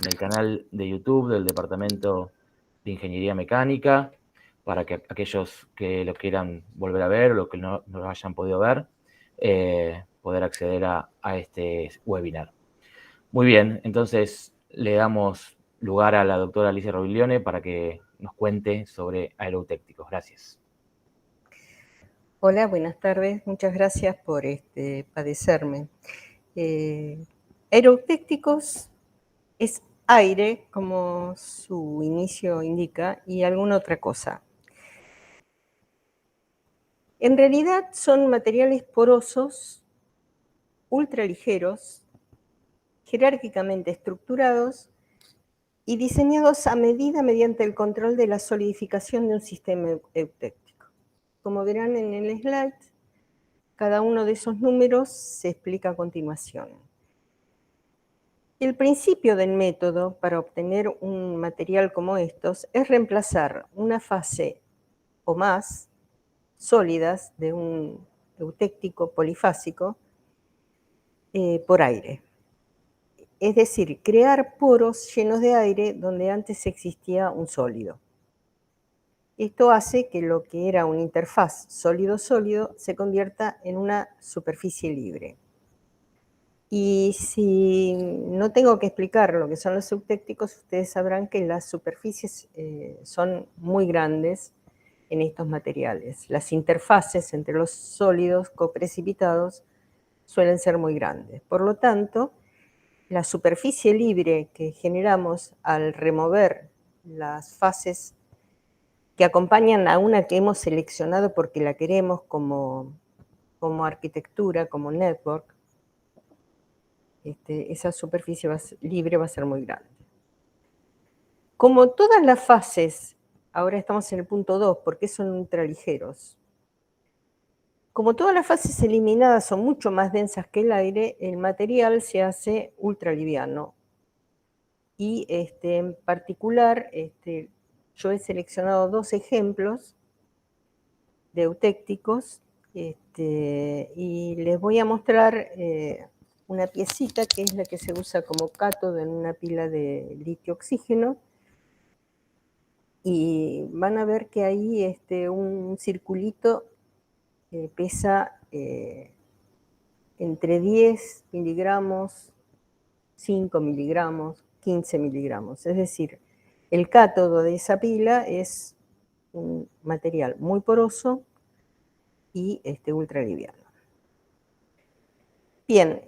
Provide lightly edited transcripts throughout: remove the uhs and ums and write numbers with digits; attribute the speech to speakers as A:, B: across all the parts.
A: el canal de YouTube del Departamento de Ingeniería Mecánica, para que aquellos que lo quieran volver a ver o los que no lo hayan podido ver, poder acceder a este webinar. Muy bien, entonces le damos lugar a la doctora Alicia Roviglione para que nos cuente sobre aerotécticos. Gracias.
B: Hola, buenas tardes. Muchas gracias por padecerme. Aerotécticos es aire, como su inicio indica, y alguna otra cosa. En realidad son materiales porosos, ultraligeros, jerárquicamente estructurados y diseñados a medida mediante el control de la solidificación de un sistema eutéctico. Como verán en el slide, cada uno de esos números se explica a continuación. El principio del método para obtener un material como estos es reemplazar una fase o más sólidas de un eutéctico polifásico por aire. Es decir, crear poros llenos de aire donde antes existía un sólido. Esto hace que lo que era una interfaz sólido-sólido se convierta en una superficie libre. Y si no tengo que explicar lo que son los eutécticos, ustedes sabrán que las superficies son muy grandes en estos materiales. Las interfaces entre los sólidos coprecipitados suelen ser muy grandes. Por lo tanto, la superficie libre que generamos al remover las fases que acompañan a una que hemos seleccionado porque la queremos como arquitectura, como network, esa superficie libre va a ser muy grande. Como todas las fases, ahora estamos en el punto 2, porque son ultraligeros. Como todas las fases eliminadas son mucho más densas que el aire, el material se hace ultraliviano. Y en particular, yo he seleccionado 2 ejemplos de eutécticos y les voy a mostrar una piecita que es la que se usa como cátodo en una pila de litio-oxígeno, y van a ver que ahí un circulito pesa entre 10 miligramos, 5 miligramos, 15 miligramos. Es decir, el cátodo de esa pila es un material muy poroso y ultraliviano. Bien,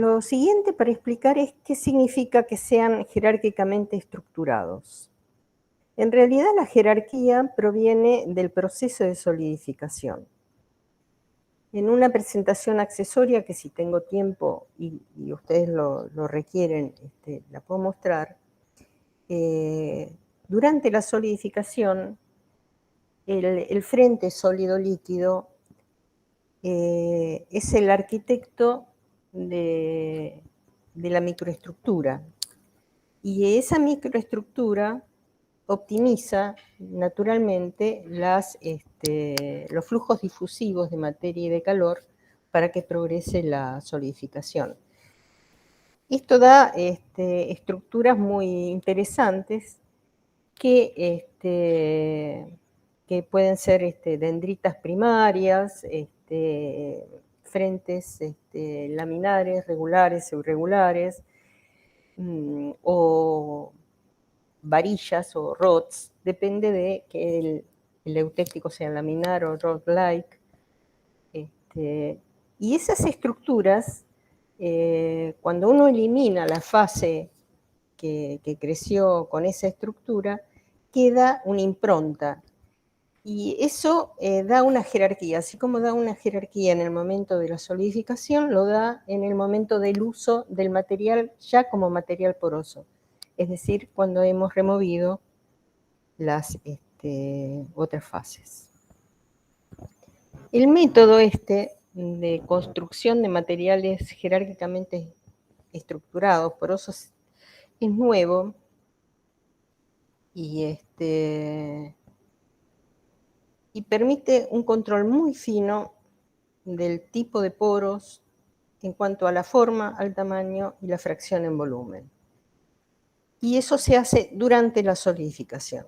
B: lo siguiente para explicar es qué significa que sean jerárquicamente estructurados. En realidad la jerarquía proviene del proceso de solidificación. En una presentación accesoria, que si tengo tiempo y ustedes lo requieren, la puedo mostrar, durante la solidificación, el frente sólido-líquido es el arquitecto de la microestructura. Y esa microestructura optimiza naturalmente los flujos difusivos de materia y de calor para que progrese la solidificación. Esto da estructuras muy interesantes que pueden ser dendritas primarias, frentes laminares, regulares o irregulares, o varillas o rods, depende de que el eutéctico sea laminar o rod-like. Y esas estructuras, cuando uno elimina la fase que creció con esa estructura, queda una impronta. Y eso da una jerarquía, así como da una jerarquía en el momento de la solidificación, lo da en el momento del uso del material ya como material poroso. Es decir, cuando hemos removido las otras fases. El método de construcción de materiales jerárquicamente estructurados, porosos, es nuevo y permite un control muy fino del tipo de poros en cuanto a la forma, al tamaño y la fracción en volumen. y eso se hace durante la solidificación.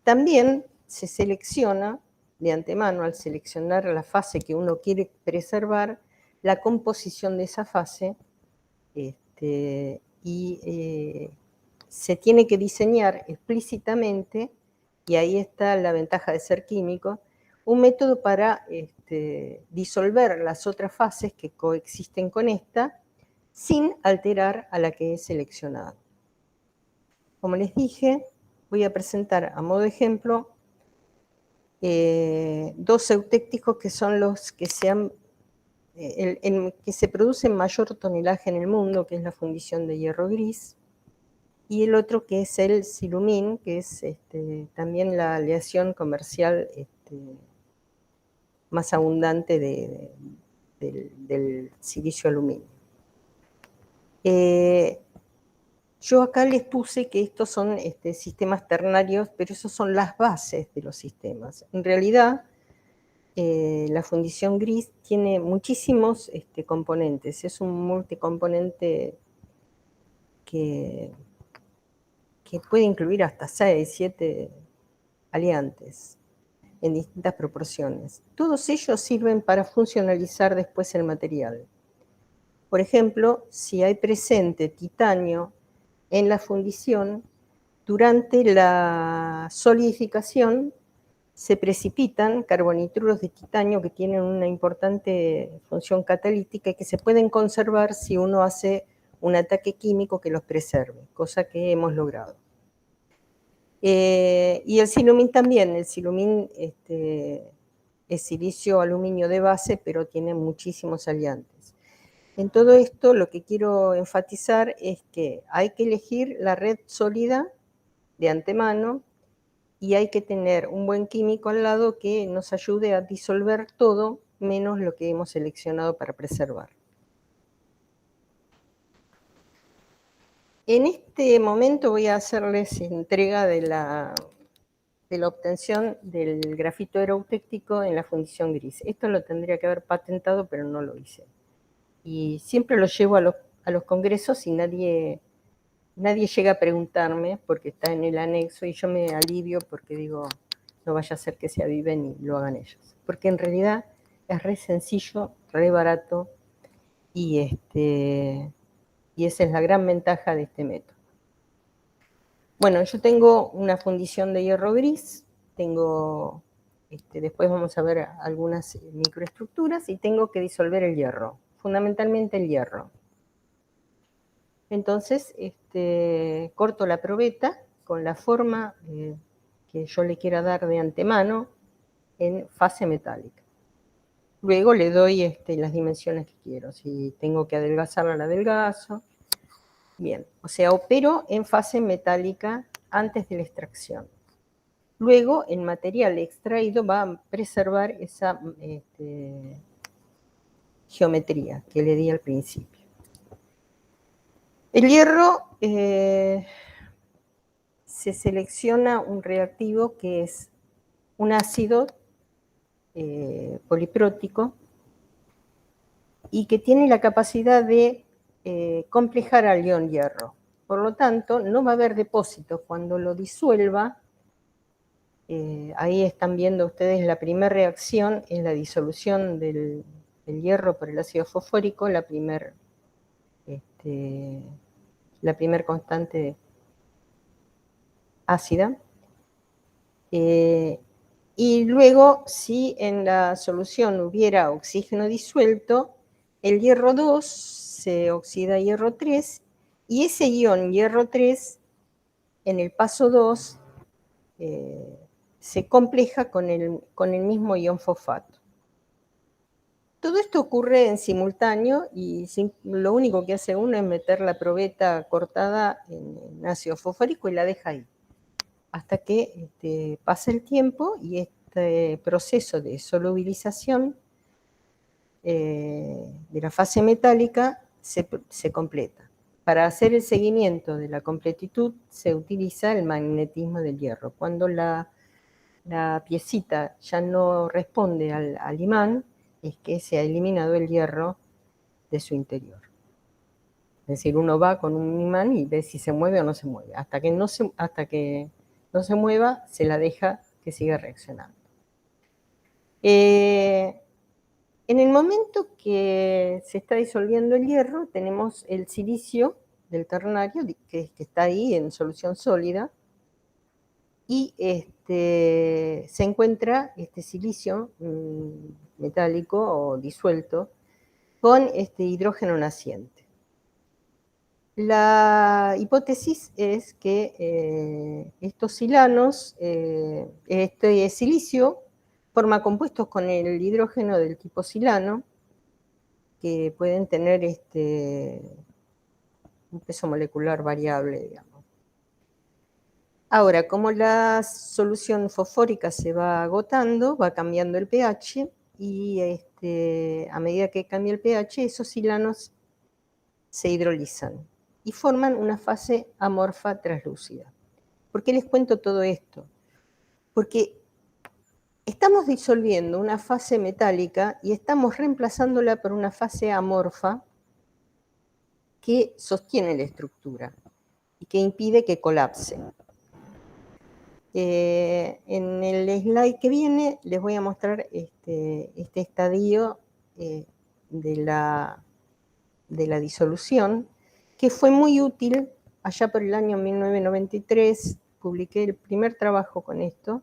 B: También se selecciona de antemano, al seleccionar la fase que uno quiere preservar, la composición de esa fase, se tiene que diseñar explícitamente, y ahí está la ventaja de ser químico, un método para disolver las otras fases que coexisten con esta, sin alterar a la que es seleccionada. Como les dije, voy a presentar a modo de ejemplo dos eutécticos que son los que que se produce en mayor tonelaje en el mundo, que es la fundición de hierro gris, y el otro que es el silumín, que es también la aleación comercial más abundante del silicio aluminio. Yo acá les puse que estos son sistemas ternarios, pero esos son las bases de los sistemas. En realidad, la fundición gris tiene muchísimos componentes. Es un multicomponente que puede incluir hasta 6, 7 aliantes en distintas proporciones. Todos ellos sirven para funcionalizar después el material. Por ejemplo, si hay presente titanio en la fundición, durante la solidificación se precipitan carbonitruros de titanio que tienen una importante función catalítica y que se pueden conservar si uno hace un ataque químico que los preserve, cosa que hemos logrado. Y el silumín también, el silumín es silicio aluminio de base, pero tiene muchísimos aliantes. En todo esto lo que quiero enfatizar es que hay que elegir la red sólida de antemano y hay que tener un buen químico al lado que nos ayude a disolver todo menos lo que hemos seleccionado para preservar. En este momento voy a hacerles entrega de la obtención del grafito eutéctico en la fundición gris. Esto lo tendría que haber patentado, pero no lo hice. Y siempre lo llevo a los congresos y nadie llega a preguntarme porque está en el anexo y yo me alivio porque digo, no vaya a ser que se aviven y lo hagan ellos. Porque en realidad es re sencillo, re barato y esa es la gran ventaja de este método. Bueno, yo tengo una fundición de hierro gris, después vamos a ver algunas microestructuras y tengo que disolver el hierro, fundamentalmente el hierro. Entonces, corto la probeta con la forma que yo le quiera dar de antemano en fase metálica. Luego le doy las dimensiones que quiero. Si tengo que adelgazarla, la adelgazo. Bien, o sea, opero en fase metálica antes de la extracción. Luego, el material extraído va a preservar esa geometría que le di al principio. El hierro, se selecciona un reactivo que es un ácido poliprótico y que tiene la capacidad de complejar al ion hierro. Por lo tanto, no va a haber depósitos. Cuando lo disuelva, ahí están viendo ustedes la primera reacción en la disolución del hierro por el ácido fosfórico, la primer constante ácida. Y luego, si en la solución hubiera oxígeno disuelto, el hierro 2 se oxida a hierro 3, y ese ion hierro 3, en el paso 2, se compleja con el mismo ion fosfato. Todo esto ocurre en simultáneo y lo único que hace uno es meter la probeta cortada en ácido fosfórico y la deja ahí, hasta que pase el tiempo y este proceso de solubilización de la fase metálica se completa. Para hacer el seguimiento de la completitud se utiliza el magnetismo del hierro. Cuando la piecita ya no responde al imán, es que se ha eliminado el hierro de su interior. Es decir, uno va con un imán y ve si se mueve o no se mueve. Hasta que no se mueva, se la deja que siga reaccionando. En el momento que se está disolviendo el hierro, tenemos el silicio del ternario, que está ahí en solución sólida, y se encuentra este silicio metálico o disuelto con hidrógeno naciente. La hipótesis es que estos silanos, este silicio, forma compuestos con el hidrógeno del tipo silano, que pueden tener un peso molecular variable, digamos. Ahora, como la solución fosfórica se va agotando, va cambiando el pH, y a medida que cambia el pH, esos silanos se hidrolizan y forman una fase amorfa translúcida. ¿Por qué les cuento todo esto? Porque estamos disolviendo una fase metálica y estamos reemplazándola por una fase amorfa que sostiene la estructura y que impide que colapse. En el slide que viene les voy a mostrar este estadio de la disolución, que fue muy útil allá por el año 1993, publiqué el primer trabajo con esto,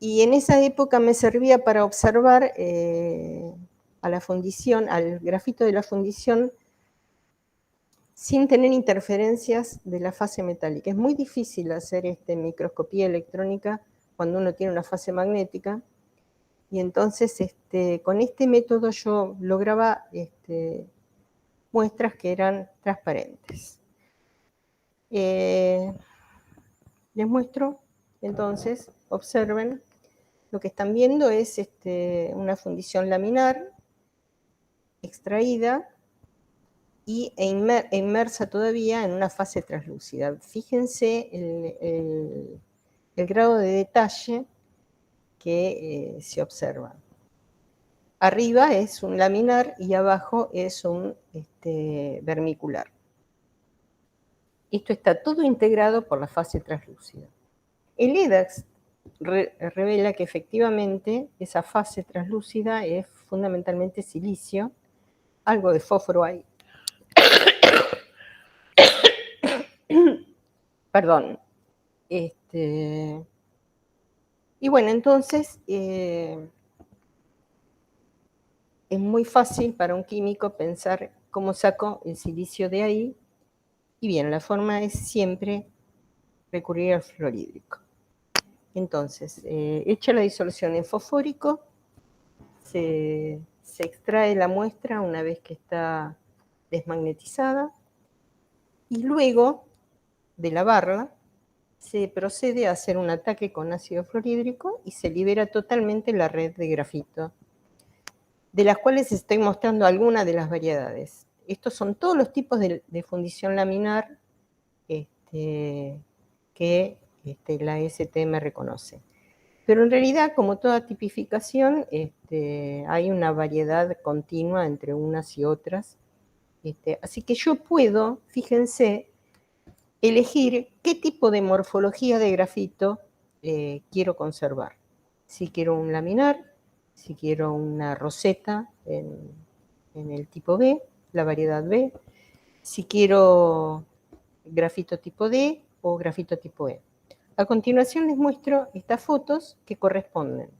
B: y en esa época me servía para observar a la fundición, al grafito de la fundición, sin tener interferencias de la fase metálica. Es muy difícil hacer microscopía electrónica cuando uno tiene una fase magnética, y entonces con este método yo lograba muestras que eran transparentes. Les muestro, entonces, observen, lo que están viendo es una fundición laminar extraída e inmersa todavía en una fase translúcida. Fíjense el grado de detalle que se observa. Arriba es un laminar y abajo es un vermicular. Esto está todo integrado por la fase translúcida. El EDAX revela que efectivamente esa fase translúcida es fundamentalmente silicio, algo de fósforo hay. Perdón. Y bueno, entonces es muy fácil para un químico pensar cómo saco el silicio de ahí, y bien, la forma es siempre recurrir al fluorhídrico. Entonces, hecha la disolución en fosfórico, se extrae la muestra una vez que está desmagnetizada, y luego de lavarla se procede a hacer un ataque con ácido fluorhídrico y se libera totalmente la red de grafito, de las cuales estoy mostrando algunas de las variedades. Estos son todos los tipos de fundición laminar que la STM reconoce. Pero en realidad, como toda tipificación, hay una variedad continua entre unas y otras. Así que yo puedo, fíjense, elegir qué tipo de morfología de grafito quiero conservar. Si quiero un laminar, si quiero una roseta en el tipo B, la variedad B, si quiero grafito tipo D o grafito tipo E. A continuación les muestro estas fotos que corresponden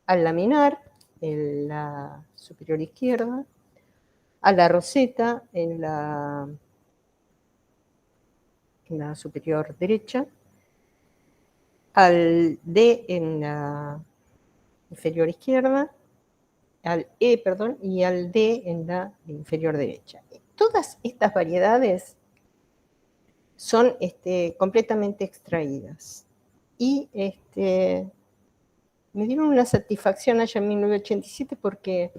B: al laminar en la superior izquierda, a la roseta en la superior derecha, al D en la inferior izquierda, al E, perdón, y al D en la inferior derecha. Todas estas variedades son completamente extraídas. Y me dieron una satisfacción allá en 1987 porque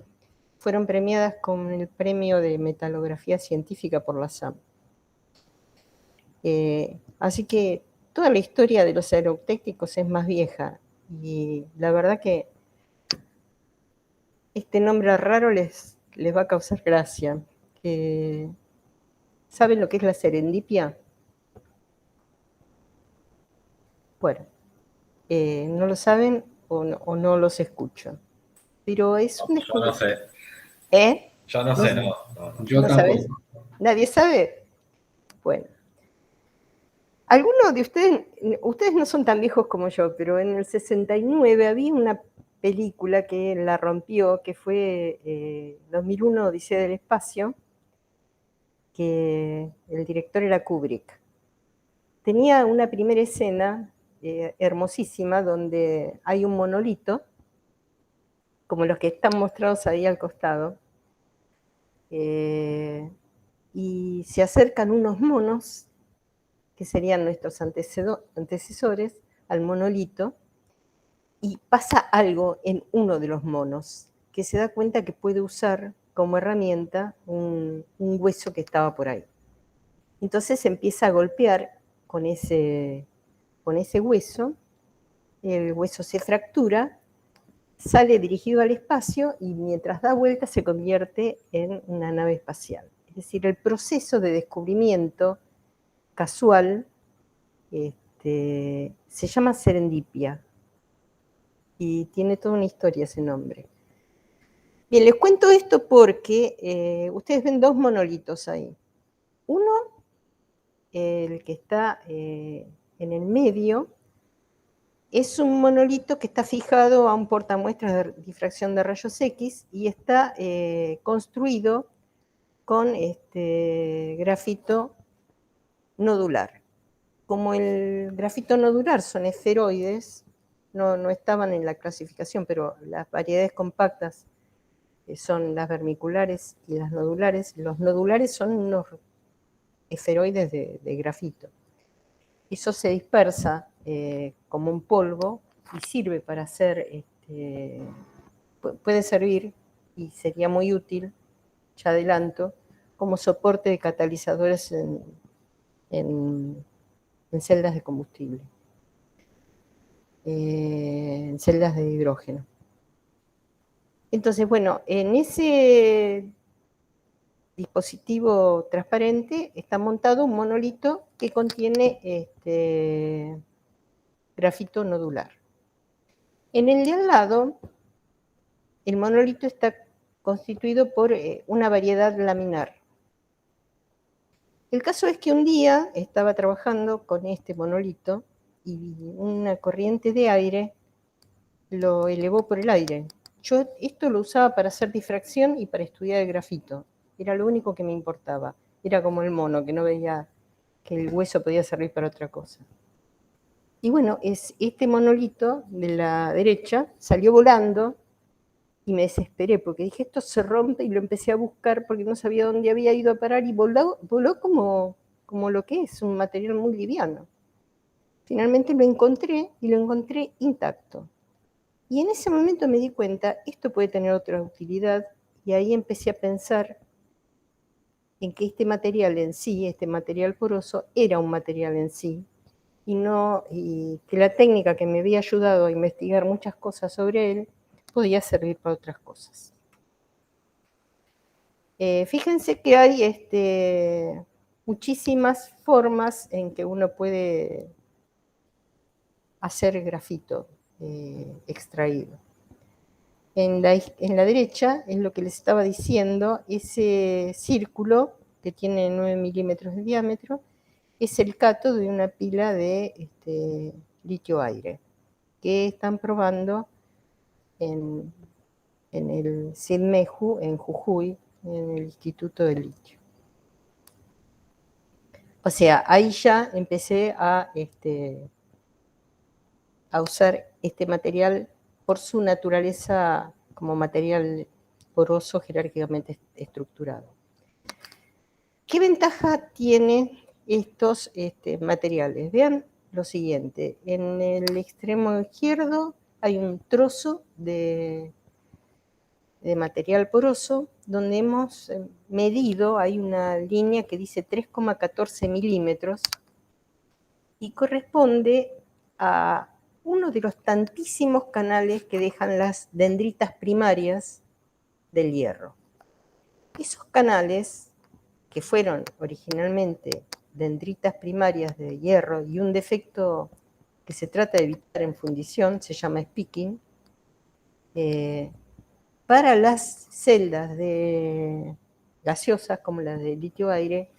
B: fueron premiadas con el premio de metalografía científica por la SAM. Así que toda la historia de los aerotécnicos es más vieja, y la verdad que este nombre raro les va a causar gracia. ¿Saben lo que es la serendipia? Bueno, no lo saben o no los escucho. Pero es un
C: Yo no sé.
B: ¿Eh?
C: Yo no sé, no.
D: Yo
B: ¿No
D: tampoco.
B: sabes? ¿Nadie sabe? Bueno. Algunos de ustedes no son tan viejos como yo, pero en el 69 había una película que la rompió, que fue 2001 Odisea del Espacio, que el director era Kubrick. Tenía una primera escena hermosísima donde hay un monolito, como los que están mostrados ahí al costado, y se acercan unos monos, que serían nuestros antecesores, al monolito, y pasa algo en uno de los monos, que se da cuenta que puede usar como herramienta un hueso que estaba por ahí. Entonces empieza a golpear con ese hueso, el hueso se fractura, sale dirigido al espacio y mientras da vuelta se convierte en una nave espacial. Es decir, el proceso de descubrimiento casual se llama serendipia y tiene toda una historia ese nombre. Bien, les cuento esto porque ustedes ven dos monolitos ahí. Uno, el que está en el medio, es un monolito que está fijado a un portamuestras de difracción de rayos X y está construido con grafito nodular. Como el grafito nodular son esferoides, no estaban en la clasificación, pero las variedades compactas son las vermiculares y las nodulares. Los nodulares son unos esferoides de grafito. Eso se dispersa como un polvo y sirve para hacer, puede servir y sería muy útil, ya adelanto, como soporte de catalizadores en celdas de combustible, en celdas de hidrógeno. Entonces, bueno, en ese dispositivo transparente está montado un monolito que contiene grafito nodular. En el de al lado, el monolito está constituido por una variedad laminar. El caso es que un día estaba trabajando con este monolito y una corriente de aire lo elevó por el aire. Yo esto lo usaba para hacer difracción y para estudiar el grafito. Era lo único que me importaba. Era como el mono, que no veía que el hueso podía servir para otra cosa. Y bueno, este monolito de la derecha salió volando y me desesperé porque dije, esto se rompe, y lo empecé a buscar porque no sabía dónde había ido a parar y voló como lo que es, un material muy liviano. Finalmente lo encontré y lo encontré intacto. Y en ese momento me di cuenta, esto puede tener otra utilidad, y ahí empecé a pensar en que este material en sí, este material poroso, era un material en sí, y que la técnica que me había ayudado a investigar muchas cosas sobre él podía servir para otras cosas. Fíjense que hay muchísimas formas en que uno puede hacer grafito extraído. En la derecha es lo que les estaba diciendo, ese círculo que tiene 9 milímetros de diámetro es el cátodo de una pila de litio-aire que están probando en el CIDMEJU, en Jujuy, en el Instituto del Litio. O sea, ahí ya empecé a usar este material por su naturaleza como material poroso jerárquicamente estructurado. ¿Qué ventaja tienen estos materiales? Vean lo siguiente, en el extremo izquierdo hay un trozo de material poroso donde hemos medido, hay una línea que dice 3,14 milímetros y corresponde a uno de los tantísimos canales que dejan las dendritas primarias del hierro. Esos canales que fueron originalmente dendritas primarias de hierro y un defecto que se trata de evitar en fundición, se llama spicking, para las celdas gaseosas como las de litio-aire,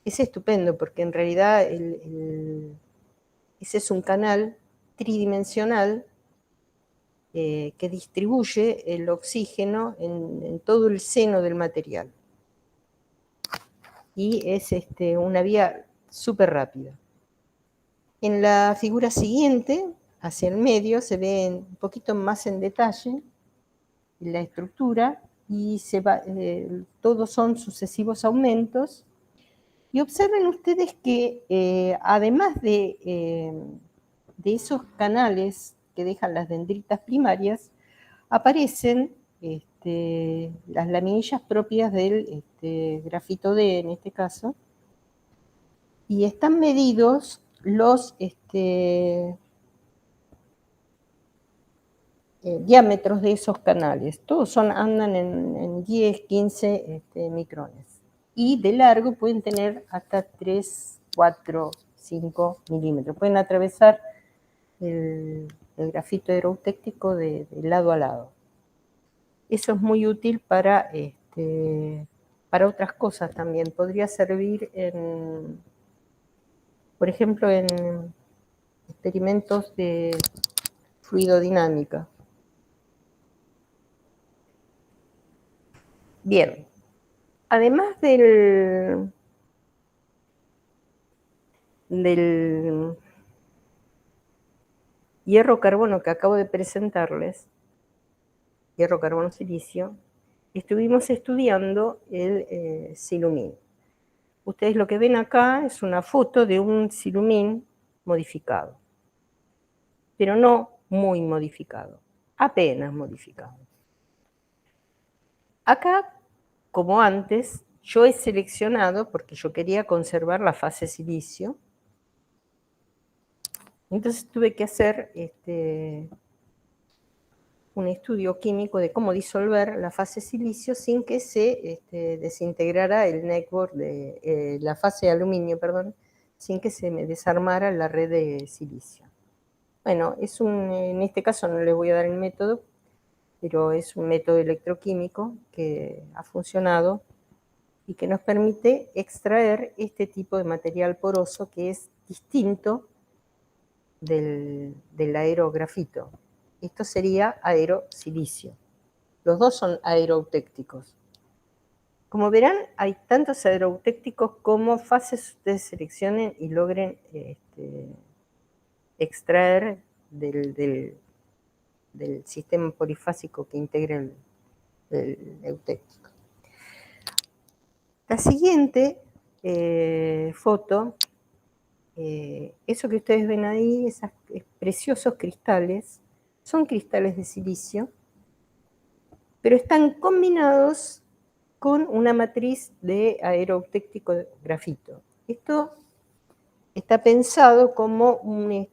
B: es estupendo porque en realidad ese es un canal tridimensional que distribuye el oxígeno en todo el seno del material. Y es una vía súper rápida. En la figura siguiente, hacia el medio, se ve un poquito más en detalle la estructura y todos son sucesivos aumentos. Y observen ustedes que además de esos canales que dejan las dendritas primarias, aparecen las laminillas propias del grafito D en este caso, y están medidos los diámetros de esos canales. Todos andan en 10, 15 micrones. Y de largo pueden tener hasta 3, 4, 5 milímetros. Pueden atravesar el grafito aerotéctico de lado a lado. Eso es muy útil para otras cosas también. Podría servir, por ejemplo, en experimentos de fluidodinámica. Bien, además del hierro-carbono que acabo de presentarles, hierro-carbono-silicio, estuvimos estudiando el silumín. Ustedes lo que ven acá es una foto de un silumín modificado, pero no muy modificado, apenas modificado. Acá, como antes, yo he seleccionado, porque yo quería conservar la fase silicio, entonces tuve que hacer un estudio químico de cómo disolver la fase silicio sin que se desintegrara el network de la fase de aluminio, perdón, sin que se me desarmara la red de silicio. Bueno, en este caso no les voy a dar el método, pero es un método electroquímico que ha funcionado y que nos permite extraer este tipo de material poroso que es distinto del aerografito. Esto sería aerosilicio. Los dos son aeroeutécticos. Como verán, hay tantos aeroeutécticos como fases ustedes seleccionen y logren extraer del sistema polifásico que integra el eutéctico. La siguiente foto, eso que ustedes ven ahí, esos preciosos cristales, son cristales de silicio, pero están combinados con una matriz de aeroeutéctico grafito. Esto está pensado como un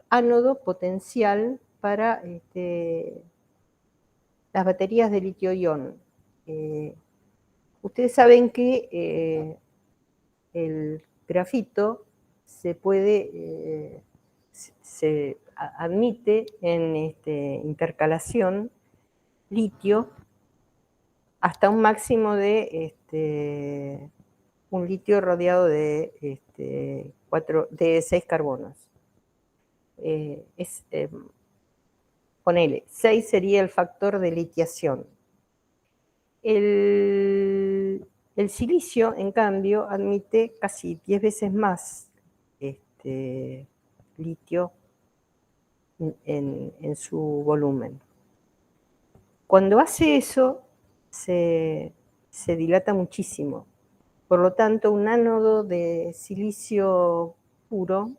B: ánodo potencial para las baterías de litio-ion. Ustedes saben que el grafito se admite en intercalación litio hasta un máximo de un litio rodeado de 6 carbonos. Ponele, 6 sería el factor de litiación. El silicio, en cambio, admite casi 10 veces más litio en su volumen. Cuando hace eso, se dilata muchísimo. Por lo tanto, un ánodo de silicio puro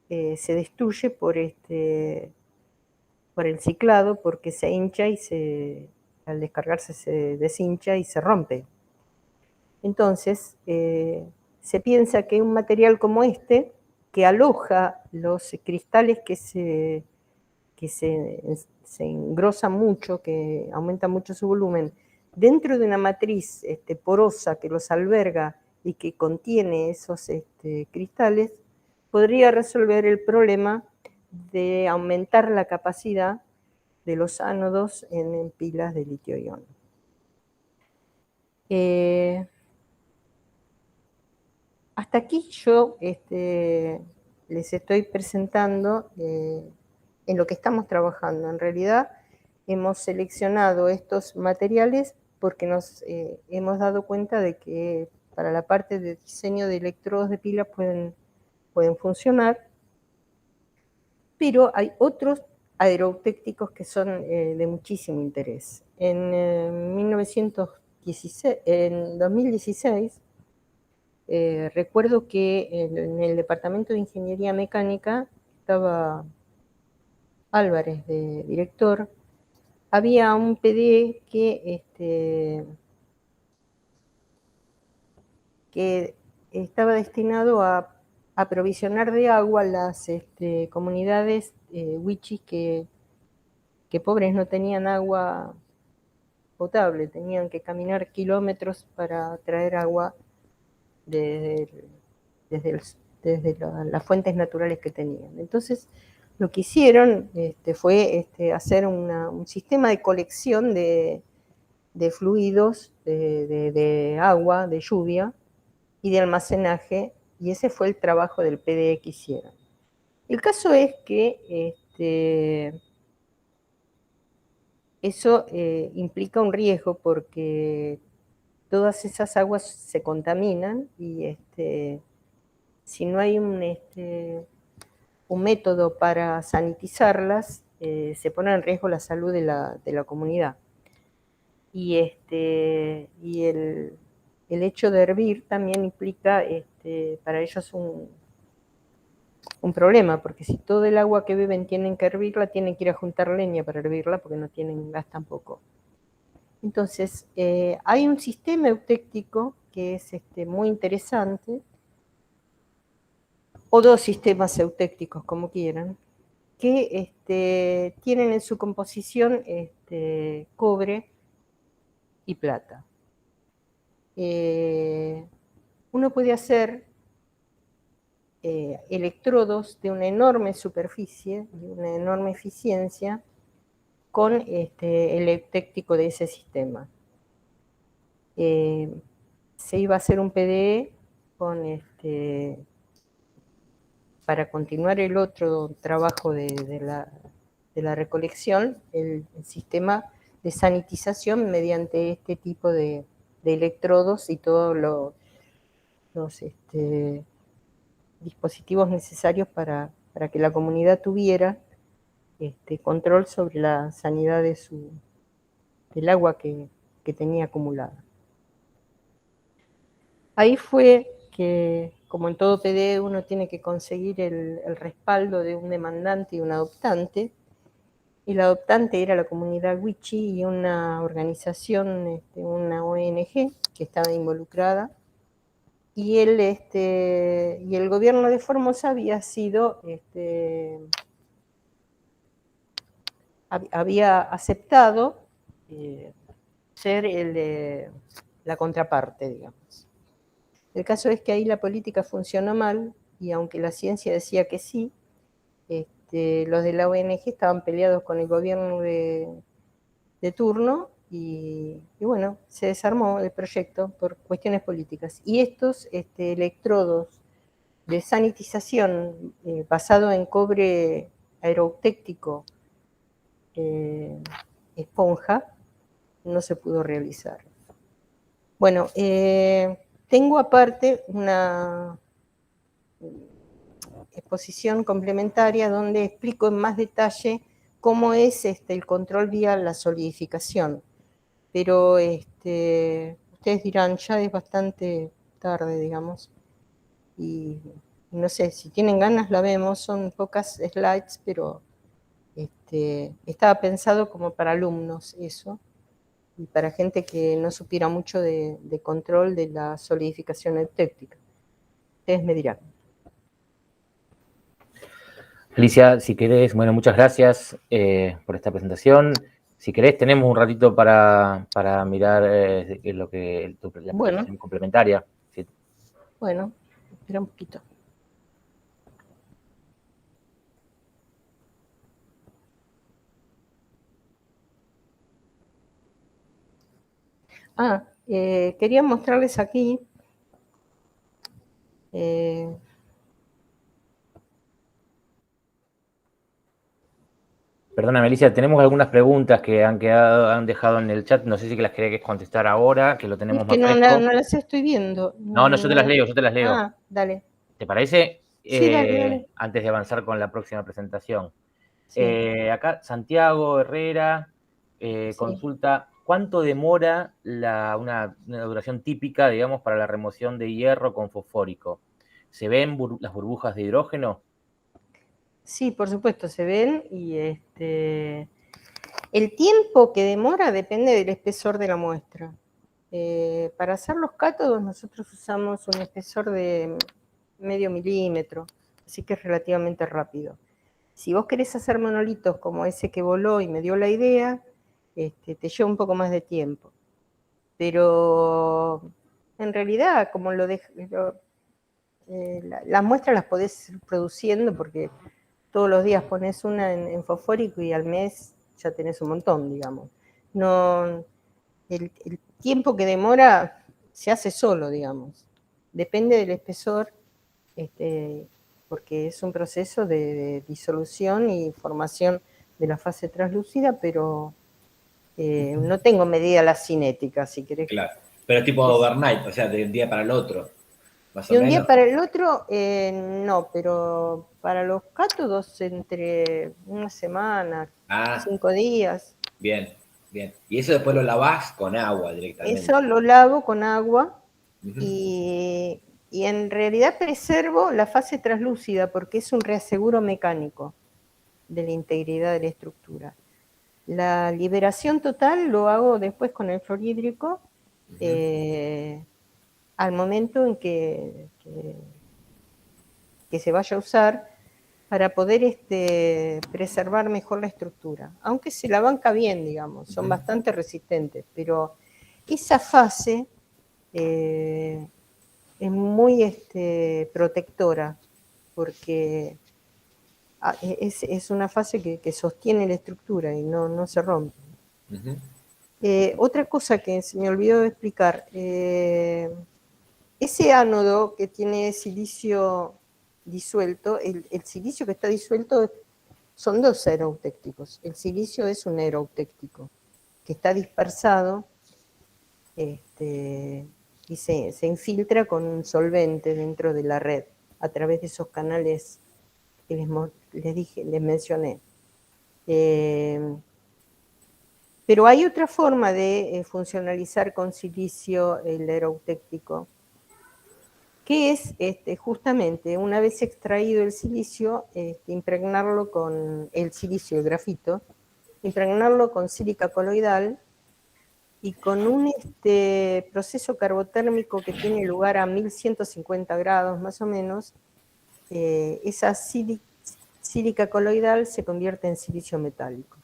B: se destruye por el ciclado, porque se hincha y al descargarse se deshincha y se rompe. Entonces, se piensa que un material como este, que aloja los cristales que se engrosan mucho, que aumentan mucho su volumen, dentro de una matriz porosa que los alberga y que contiene esos cristales, podría resolver el problema de aumentar la capacidad de los ánodos en pilas de litio-ion. Hasta aquí yo les estoy presentando en lo que estamos trabajando. En realidad hemos seleccionado estos materiales porque nos hemos dado cuenta de que para la parte de diseño de electrodos de pilas pueden funcionar, pero hay otros aerotécticos que son de muchísimo interés. En 2016, recuerdo que en el departamento de Ingeniería Mecánica estaba Álvarez de director. Había un PDE que estaba destinado a aprovisionar de agua las comunidades wichis que pobres no tenían agua potable, tenían que caminar kilómetros para traer agua desde las fuentes naturales que tenían. Entonces, lo que hicieron fue hacer un sistema de colección de fluidos, de agua, de lluvia y de almacenaje, y ese fue el trabajo del PDE que hicieron. El caso es que eso implica un riesgo porque todas esas aguas se contaminan y si no hay un método para sanitizarlas, se pone en riesgo la salud de la comunidad. Y el hecho de hervir también implica para ellos un problema, porque si todo el agua que beben tienen que hervirla, tienen que ir a juntar leña para hervirla porque no tienen gas tampoco. Entonces, hay un sistema eutéctico que es muy interesante, o dos sistemas eutécticos, como quieran, que tienen en su composición cobre y plata. Uno puede hacer electrodos de una enorme superficie, de una enorme eficiencia, con el eutéctico de ese sistema. Se iba a hacer un PDE con para continuar el otro trabajo de la recolección, el sistema de sanitización mediante este tipo de electrodos y todos los dispositivos necesarios para que la comunidad tuviera control sobre la sanidad del agua que tenía acumulada. Ahí fue que, como en todo PDE, uno tiene que conseguir el respaldo de un demandante y un adoptante. El adoptante era la comunidad wichi y una organización, una ONG que estaba involucrada. Y el gobierno de Formosa había aceptado ser la contraparte, digamos. El caso es que ahí la política funcionó mal, y aunque la ciencia decía que sí, los de la ONG estaban peleados con el gobierno de turno, y bueno, se desarmó el proyecto por cuestiones políticas. Y estos electrodos de sanitización basado en cobre aerotéctico esponja no se pudo realizar. Bueno, tengo aparte una exposición complementaria donde explico en más detalle cómo es el control vía la solidificación. Pero ustedes dirán, ya es bastante tarde, digamos, y no sé, si tienen ganas la vemos, son pocas slides, pero estaba pensado como para alumnos eso, y para gente que no supiera mucho de control de la solidificación eutéctica. Ustedes me dirán.
A: Alicia, si querés, bueno, muchas gracias por esta presentación. Si querés, tenemos un ratito para mirar lo que la
B: Bueno,
A: presentación complementaria. Sí.
B: bueno, espera un poquito. Quería mostrarles aquí.
A: Perdona, Melissa, tenemos algunas preguntas que han dejado en el chat. No sé si que las querés contestar ahora, que lo tenemos
B: Es que
A: más
B: no
A: fresco.
B: las estoy viendo.
A: No, yo te las leo, yo te las leo.
B: Ah, dale.
A: ¿Te parece?
B: Sí, dale.
A: Antes de avanzar con la próxima presentación.
B: Sí,
A: Acá, Santiago Herrera
B: sí.
A: consulta, ¿cuánto demora una duración típica, digamos, para la remoción de hierro con fosfórico? ¿Se ven las burbujas de hidrógeno?
B: Sí, por supuesto, se ven y el tiempo que demora depende del espesor de la muestra. Para hacer los cátodos nosotros usamos un espesor de medio milímetro, así que es relativamente rápido. Si vos querés hacer monolitos como ese que voló y me dio la idea, te lleva un poco más de tiempo. Pero en realidad, como las muestras las podés ir produciendo porque todos los días pones una en fosfórico y al mes ya tenés un montón, digamos. No, el tiempo que demora se hace solo, digamos. Depende del espesor, porque es un proceso de disolución y formación de la fase translúcida, pero no tengo medida la cinética, si querés.
C: Claro, pero tipo overnight, o sea, de un día para el otro, más o
B: De un
C: menos.
B: día para el otro, no, pero para los cátodos entre una semana, 5 días.
C: Bien, bien. Y eso después lo lavás con agua directamente.
B: Eso lo lavo con agua y en realidad preservo la fase translúcida porque es un reaseguro mecánico de la integridad de la estructura. La liberación total lo hago después con el fluorhídrico al momento en que se vaya a usar para poder preservar mejor la estructura. Aunque se la banca bien, digamos, son bastante resistentes, pero esa fase es muy protectora, porque es una fase que sostiene la estructura y no se rompe. Otra cosa que se me olvidó de explicar, ese ánodo que tiene silicio disuelto, el silicio que está disuelto son dos aeroeutécticos. El silicio es un aeroeutéctico que está dispersado y se infiltra con un solvente dentro de la red a través de esos canales que les mencioné. Pero hay otra forma de funcionalizar con silicio el aeroeutéctico, que es justamente, una vez extraído el silicio, impregnarlo con el silicio, el grafito, impregnarlo con sílica coloidal y con un proceso carbotérmico que tiene lugar a 1150 grados más o menos, esa sílica coloidal se convierte en silicio metálico,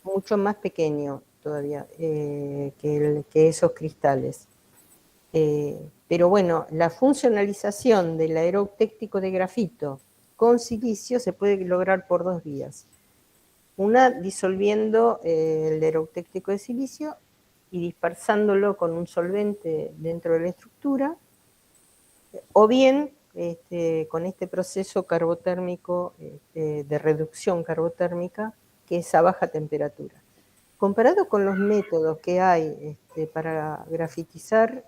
B: mucho más pequeño todavía que esos cristales. Pero bueno, la funcionalización del aeroeutéctico de grafito con silicio se puede lograr por dos vías. Una, disolviendo el aeroeutéctico de silicio y dispersándolo con un solvente dentro de la estructura, o bien con este proceso carbotérmico de reducción carbotérmica, que es a baja temperatura. Comparado con los métodos que hay para grafitizar,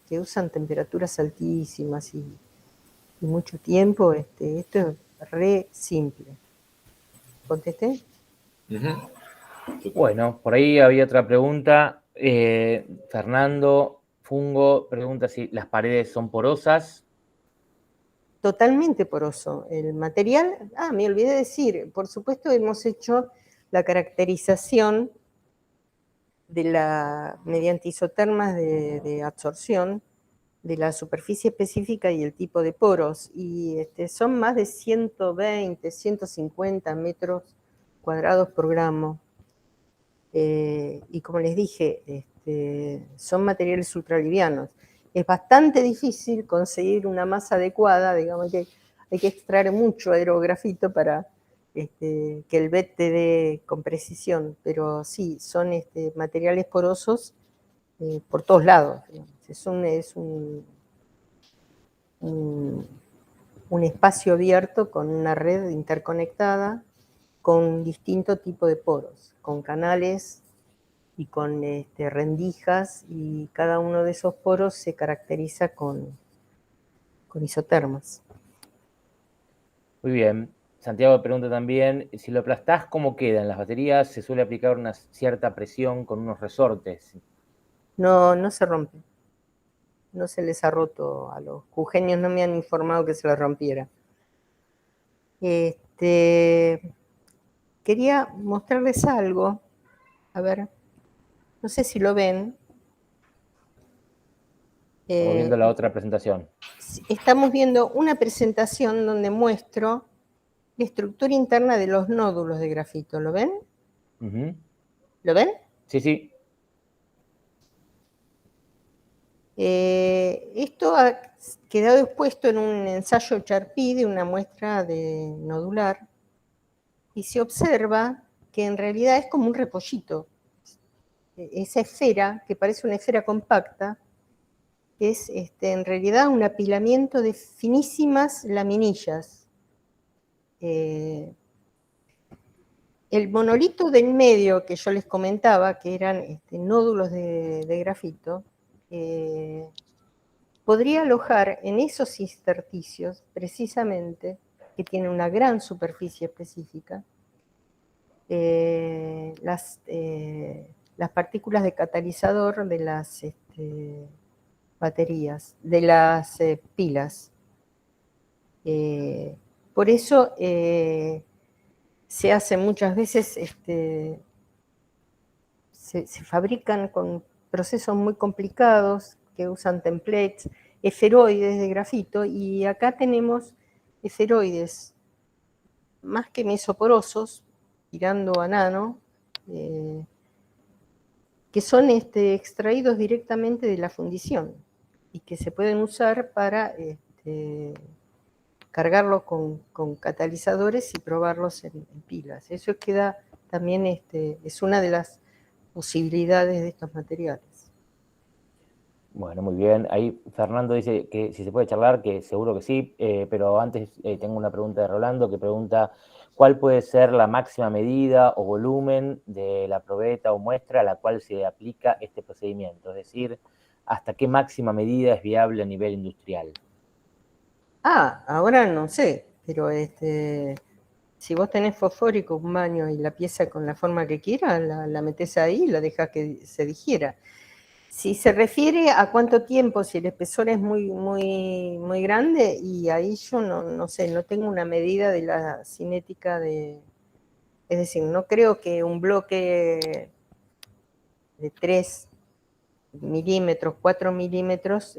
B: que usan temperaturas altísimas y mucho tiempo, esto es re simple. ¿Contesté?
A: Bueno, por ahí había otra pregunta. Fernando Fungo pregunta si las paredes son porosas.
B: Totalmente poroso. El material, me olvidé decir, por supuesto hemos hecho la caracterización mediante isotermas de absorción de la superficie específica y el tipo de poros, y son más de 120, 150 metros cuadrados por gramo. y como les dije, son materiales ultralivianos. Es bastante difícil conseguir una masa adecuada, digamos que hay que extraer mucho aerografito para que el BET te dé con precisión, pero sí, son materiales porosos por todos lados. Es un espacio abierto con una red interconectada con distinto tipo de poros, con canales y con rendijas, y cada uno de esos poros se caracteriza con isotermas.
A: Muy bien. Santiago pregunta también, si lo aplastás, ¿cómo quedan? Las baterías se suele aplicar una cierta presión con unos resortes.
B: No, no se rompe. No se les ha roto a los jujeños, no me han informado que se les rompiera. Quería mostrarles algo. A ver, no sé si lo ven.
A: Estamos viendo la otra presentación.
B: Estamos viendo una presentación donde muestro la estructura interna de los nódulos de grafito. ¿Lo ven? ¿Lo ven?
A: Sí, sí.
B: Esto ha quedado expuesto en un ensayo Charpy de una muestra de nodular, y se observa que en realidad es como un repollito. Esa esfera, que parece una esfera compacta, es en realidad un apilamiento de finísimas laminillas. El monolito del medio que yo les comentaba, que eran nódulos de grafito, podría alojar en esos intersticios, precisamente, que tienen una gran superficie específica, las partículas de catalizador de las baterías, de las pilas. Por eso se hace muchas veces, se fabrican con procesos muy complicados que usan templates, esferoides de grafito, y acá tenemos esferoides más que mesoporosos, tirando a nano, que son extraídos directamente de la fundición y que se pueden usar para cargarlos con catalizadores y probarlos en pilas. Eso queda también, es una de las posibilidades de estos materiales.
A: Bueno, muy bien. Ahí Fernando dice que si se puede charlar, que seguro que sí, pero antes tengo una pregunta de Rolando que pregunta ¿cuál puede ser la máxima medida o volumen de la probeta o muestra a la cual se aplica este procedimiento? Es decir, ¿hasta qué máxima medida es viable a nivel industrial?
B: Ahora no sé, pero si vos tenés fosfórico, un baño y la pieza con la forma que quieras, la metés ahí y la dejás que se digiera. Si se refiere a cuánto tiempo, si el espesor es muy, muy, muy grande, y ahí yo no sé, no tengo una medida de la cinética de... Es decir, no creo que un bloque de 3 milímetros, 4 milímetros,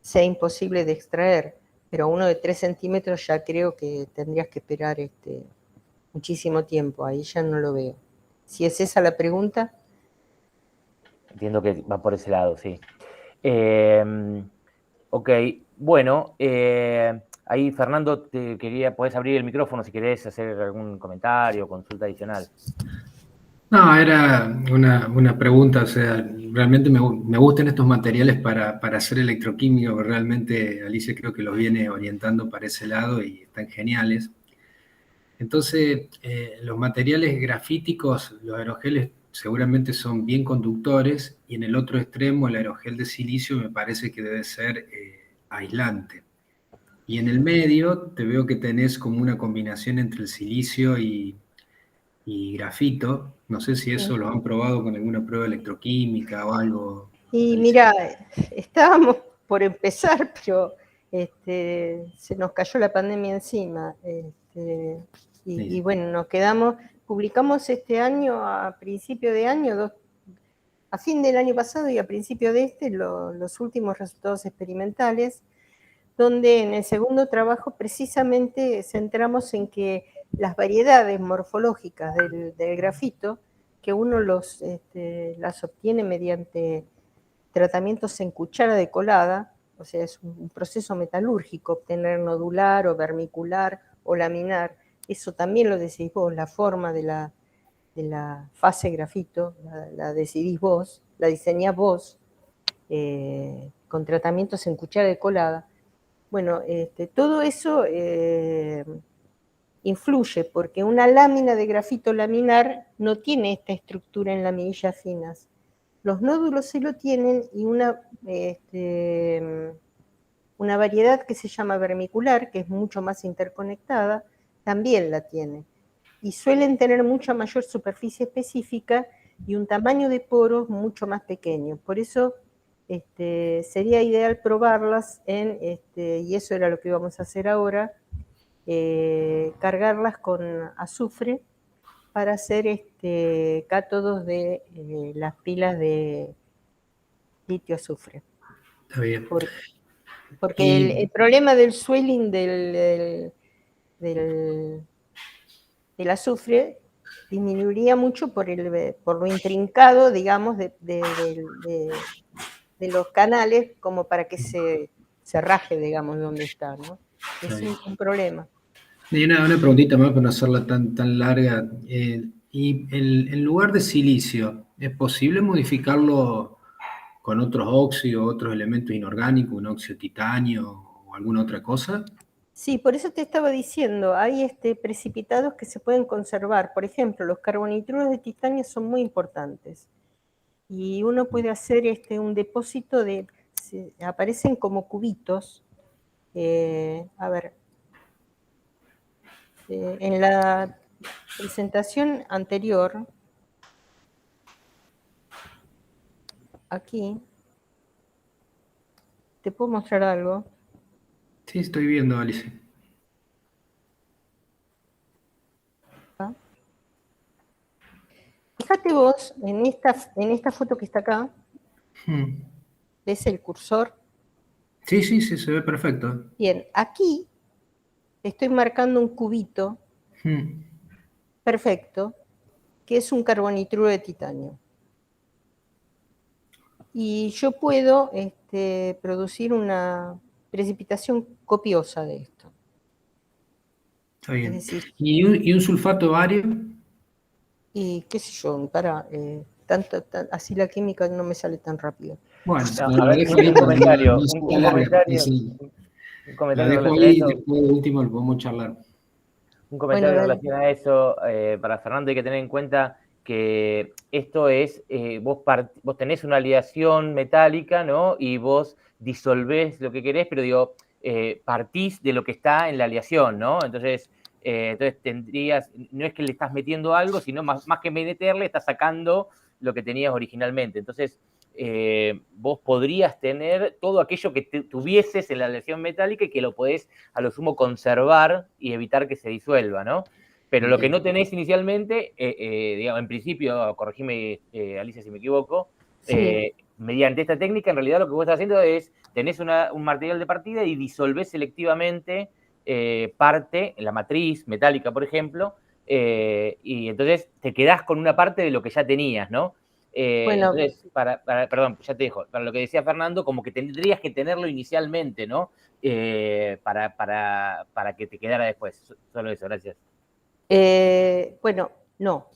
B: sea imposible de extraer, pero uno de 3 centímetros ya creo que tendrías que esperar muchísimo tiempo, ahí ya no lo veo. Si es esa la pregunta...
A: Entiendo que va por ese lado, sí. Ok, bueno, ahí Fernando, podés abrir el micrófono si querés hacer algún comentario o consulta adicional.
D: No, era una pregunta, o sea, realmente me gustan estos materiales para hacer electroquímica, porque realmente Alicia creo que los viene orientando para ese lado y están geniales. Entonces, los materiales grafíticos, los aerogeles seguramente son bien conductores, y en el otro extremo el aerogel de silicio me parece que debe ser aislante. Y en el medio te veo que tenés como una combinación entre el silicio y grafito. No sé si eso lo han probado con alguna prueba electroquímica o algo.
B: Y mira, estábamos por empezar, pero se nos cayó la pandemia encima. Y bueno, nos quedamos, publicamos este año, a principio de año, a fin del año pasado y a principio de los últimos resultados experimentales, donde en el segundo trabajo precisamente centramos en que las variedades morfológicas del grafito que uno las obtiene mediante tratamientos en cuchara de colada, o sea, es un proceso metalúrgico, obtener nodular o vermicular o laminar. Eso también lo decidís vos, la forma de la fase grafito, la decidís vos, la diseñás vos, con tratamientos en cuchara de colada. Bueno, todo eso influye, porque una lámina de grafito laminar no tiene esta estructura en laminillas finas. Los nódulos sí lo tienen, y una variedad que se llama vermicular, que es mucho más interconectada, también la tiene. Y suelen tener mucha mayor superficie específica y un tamaño de poros mucho más pequeño. Por eso sería ideal probarlas y eso era lo que íbamos a hacer ahora, cargarlas con azufre para hacer cátodos de las pilas de litio-azufre.
D: Está bien.
B: Porque el problema del swelling del azufre disminuiría mucho por lo intrincado, digamos, de los canales, como para que se raje, digamos, donde está, ¿no? Es un problema.
D: Y una preguntita más para no hacerla tan larga. Y en lugar de silicio, ¿es posible modificarlo con otros óxidos, otros elementos inorgánicos, un óxido de titanio o alguna otra cosa?
B: Sí, por eso te estaba diciendo, hay precipitados que se pueden conservar. Por ejemplo, los carbonitruros de titanio son muy importantes. Y uno puede hacer un depósito aparecen como cubitos. A ver, en la presentación anterior, aquí, ¿te puedo mostrar algo?
D: Sí, estoy viendo, Alice.
B: Fíjate vos, en esta foto que está acá, ¿ves el cursor?
D: Sí, se ve perfecto.
B: Bien, aquí estoy marcando un cubito perfecto, que es un carbonitruro de titanio. Y yo puedo producir una precipitación copiosa de esto.
D: Está bien.
B: Es decir,
D: ¿Y un sulfato de bario?
B: y qué sé yo, así la química no me sale tan rápido.
D: Bueno,
A: No,
D: la
A: a ver,
D: dejo
A: un
D: ahí para
A: comentario,
D: no
A: un
D: ser larga. La
A: comentario en
D: dejo
A: relación a
D: ahí y
A: eso.
D: después de último lo podemos charlar.
A: Un comentario
B: Bueno,
A: en relación a eso, para Fernando, hay que tener en cuenta que esto es, vos tenés una aleación metálica, ¿no? Y vos disolvés lo que querés, pero digo, partís de lo que está en la aleación, ¿no? Entonces tendrías, no es que le estás metiendo algo, sino más que meterle, estás sacando lo que tenías originalmente. Entonces, vos podrías tener todo aquello que tuvieses en la aleación metálica y que lo podés a lo sumo conservar y evitar que se disuelva, ¿no? Pero lo que no tenés inicialmente, digamos, en principio, corregime, Alicia, si me equivoco,
B: sí.
A: mediante esta técnica, en realidad lo que vos estás haciendo es, tenés un material de partida y disolvés selectivamente parte, la matriz metálica, por ejemplo, y entonces te quedás con una parte de lo que ya tenías, ¿no?
B: Bueno,
A: Entonces, perdón, ya te dejo, para lo que decía Fernando, como que tendrías que tenerlo inicialmente, ¿no? Para que te quedara después. Solo eso, gracias.
B: bueno, no.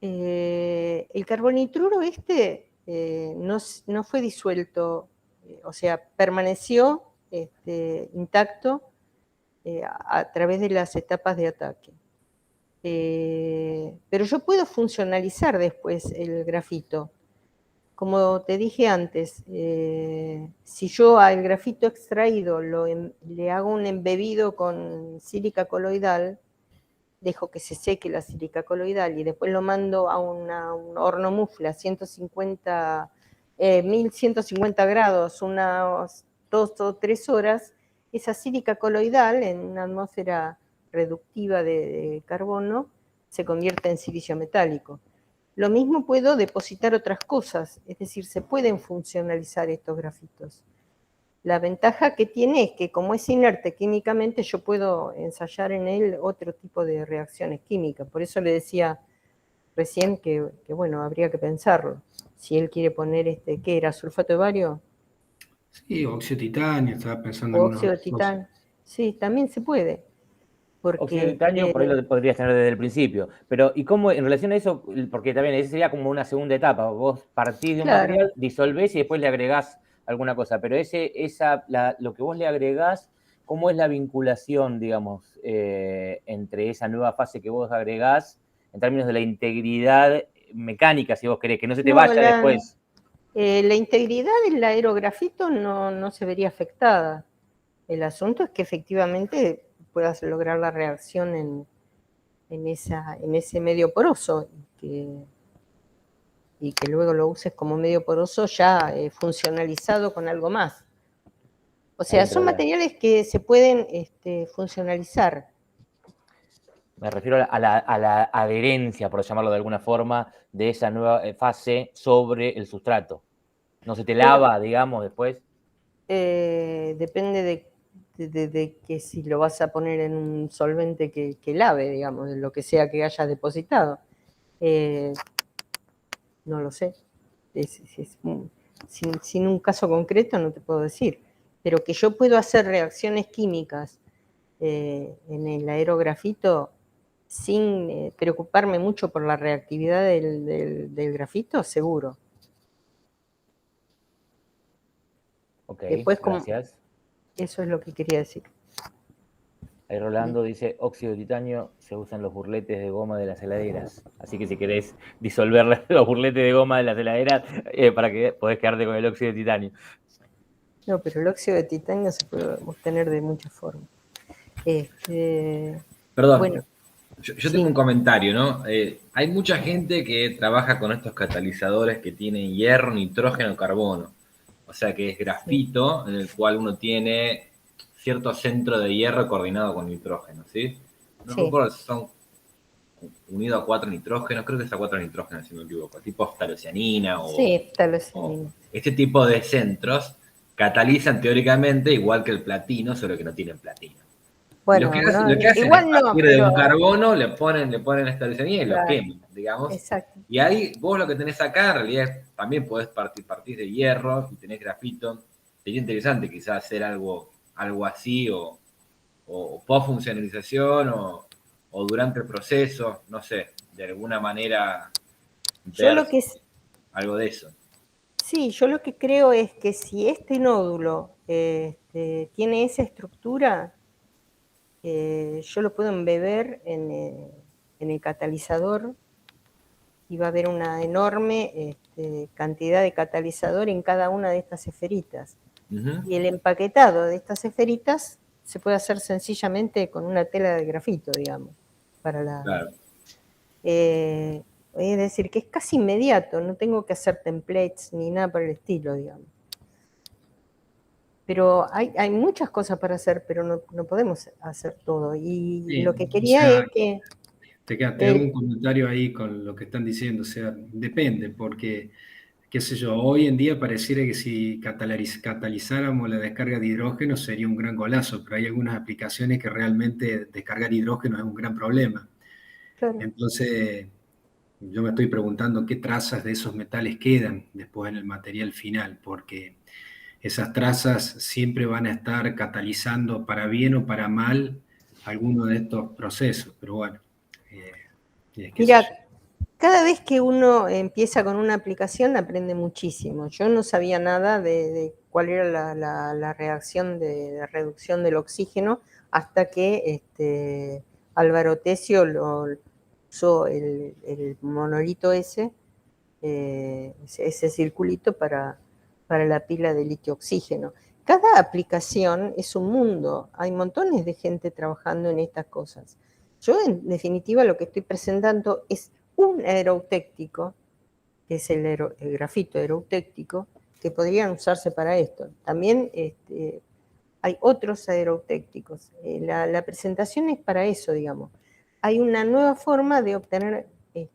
B: El carbonitruro no fue disuelto, o sea, permaneció intacto a través de las etapas de ataque. Pero yo puedo funcionalizar después el grafito. Como te dije antes, si yo al grafito extraído le hago un embebido con sílica coloidal, dejo que se seque la sílica coloidal y después lo mando a un horno mufle a 1150 grados, unas 2 o 3 horas, esa sílica coloidal en una atmósfera reductiva de carbono se convierte en silicio metálico. Lo mismo puedo depositar otras cosas, es decir, se pueden funcionalizar estos grafitos. La ventaja que tiene es que como es inerte químicamente, yo puedo ensayar en él otro tipo de reacciones químicas. Por eso le decía recién que, bueno, habría que pensarlo. Si él quiere poner ¿qué era? ¿Sulfato de bario?
D: Sí, óxido de titanio, estaba pensando
B: ¿O
D: en
B: óxido de
D: algunos óxidos.
B: titán? Sí, también se puede.
A: Óxido de
B: Porque
A: titanio, por ahí lo podrías tener desde el principio. Pero, ¿y cómo en relación a eso? Porque también esa sería como una segunda etapa. Vos partís de un
B: claro,
A: material, disolvés y después le agregás alguna cosa. Pero lo que vos le agregás, ¿cómo es la vinculación, digamos, entre esa nueva fase que vos agregás en términos de la integridad mecánica, si vos querés, que no se te
B: no,
A: vaya después?
B: la integridad del aerografito no se vería afectada. El asunto es que efectivamente puedas lograr la reacción en ese medio poroso y que luego lo uses como medio poroso ya funcionalizado con algo más. O sea,
A: Adentro
B: son
A: de la...
B: materiales que se pueden funcionalizar.
A: Me refiero a la adherencia, por llamarlo de alguna forma, de esa nueva fase sobre el sustrato. No se te
B: Bueno,
A: lava, digamos, después.
B: depende de que si lo vas a poner en un solvente que lave, digamos, de lo que sea que hayas depositado. No lo sé. Sin un caso concreto no te puedo decir. Pero que yo puedo hacer reacciones químicas en el aerografito sin preocuparme mucho por la reactividad del grafito, seguro.
A: Ok,
B: Después,
A: gracias.
B: eso es lo que quería decir.
A: Ahí Rolando dice, óxido de titanio se usan los burletes de goma de las heladeras. Así que si querés disolver los burletes de goma de las heladeras, para que podés quedarte con el óxido de titanio.
B: No, pero el óxido de titanio se puede obtener de muchas formas.
C: Perdón,
B: Bueno,
C: yo tengo
B: sí,
C: un comentario, ¿no? Hay mucha gente que trabaja con estos catalizadores que tienen hierro, nitrógeno, carbono. O sea que es
B: sí,
C: grafito en el cual uno tiene cierto centro de hierro coordinado con nitrógeno, ¿sí? No
B: sí,
C: recuerdo si son unidos a 4 nitrógenos, creo que es a 4 nitrógenos, si no me equivoco, tipo ftalocianina
B: sí, tal vez.
C: o este tipo de centros catalizan teóricamente igual que el platino, solo que no tienen platino. Y
B: Bueno, no,
C: lo que hacen es
B: igual no,
C: partir de
B: pero
C: un carbono, le ponen esta leucemia y lo
B: claro,
C: queman, digamos.
B: exacto.
C: Y ahí vos lo que tenés acá, en realidad, también podés partir de hierro y tenés grafito. Sería interesante quizás hacer algo así o post-funcionalización o durante el proceso, no sé, de alguna manera
B: Yo
C: ver
B: lo que
C: algo de eso.
B: sí, yo lo que creo es que si este nódulo tiene esa estructura, yo lo puedo embeber en el catalizador y va a haber una enorme cantidad de catalizador en cada una de estas esferitas.
C: Uh-huh.
B: Y el empaquetado de estas esferitas se puede hacer sencillamente con una tela de grafito, digamos,
C: Claro.
B: es decir, que es casi inmediato, no tengo que hacer templates ni nada por el estilo, digamos. Pero hay muchas cosas para hacer, pero no podemos hacer todo. Y
D: Sí,
B: lo que
D: o
B: quería
D: sea,
B: es que
D: te hago un comentario ahí con lo que están diciendo, o sea, depende, porque, qué sé yo, hoy en día pareciera que si catalizáramos la descarga de hidrógeno sería un gran golazo, pero hay algunas aplicaciones que realmente descargar hidrógeno es un gran problema.
B: claro,
D: Entonces, yo me estoy preguntando qué trazas de esos metales quedan después en el material final, porque esas trazas siempre van a estar catalizando para bien o para mal alguno de estos procesos, pero bueno, qué sé
B: mira,
D: yo.
B: cada vez que uno empieza con una aplicación aprende muchísimo. Yo no sabía nada de cuál era la reacción de reducción del oxígeno hasta que Álvaro Tesio lo usó el monolito ese circulito para la pila de litio-oxígeno. Cada aplicación es un mundo, hay montones de gente trabajando en estas cosas. Yo, en definitiva, lo que estoy presentando es un aerotéctico, que es el grafito aerotéctico, que podrían usarse para esto. También hay otros aerotécticos. La presentación es para eso, digamos. Hay una nueva forma de obtener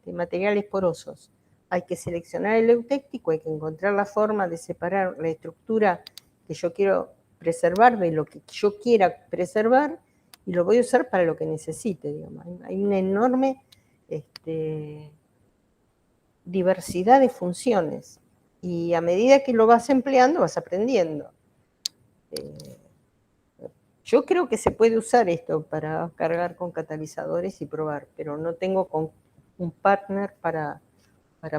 B: materiales porosos. Hay que seleccionar el eutéctico, hay que encontrar la forma de separar la estructura que yo quiero preservar de lo que yo quiera preservar y lo voy a usar para lo que necesite, digamos. Hay una enorme diversidad de funciones. Y a medida que lo vas empleando, vas aprendiendo. Yo creo que se puede usar esto para cargar con catalizadores y probar, pero no tengo un partner para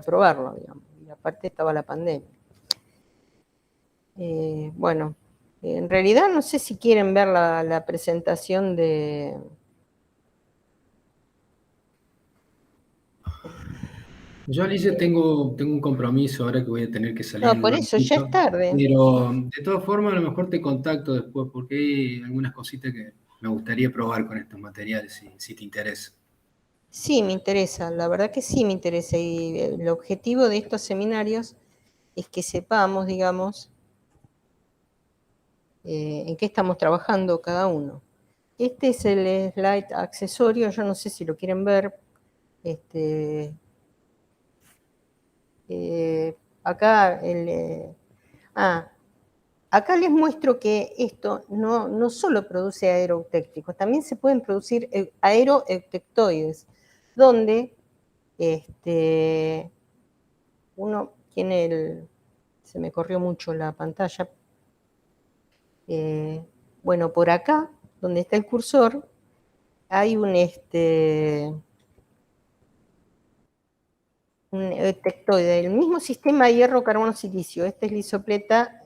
B: probarlo, digamos. Y aparte estaba la pandemia. Bueno, en realidad no sé si quieren ver la presentación de...
D: Yo, Alicia, tengo un compromiso ahora que voy a tener que salir
B: No,
D: en un
B: por eso ya
D: ratito,
B: es tarde.
D: pero de todas formas a lo mejor te contacto después porque hay algunas cositas que me gustaría probar con estos materiales, si te interesa.
B: Sí, me interesa, la verdad que sí me interesa. Y el objetivo de estos seminarios es que sepamos, digamos, en qué estamos trabajando cada uno. Este es el slide accesorio, yo no sé si lo quieren ver. Acá acá les muestro que esto no solo produce aeroeutecticos, también se pueden producir aeroeutectoides, donde uno tiene se me corrió mucho la pantalla. Bueno, por acá, donde está el cursor, hay un eutectoide, el mismo sistema hierro, carbono, silicio. Este es la isopleta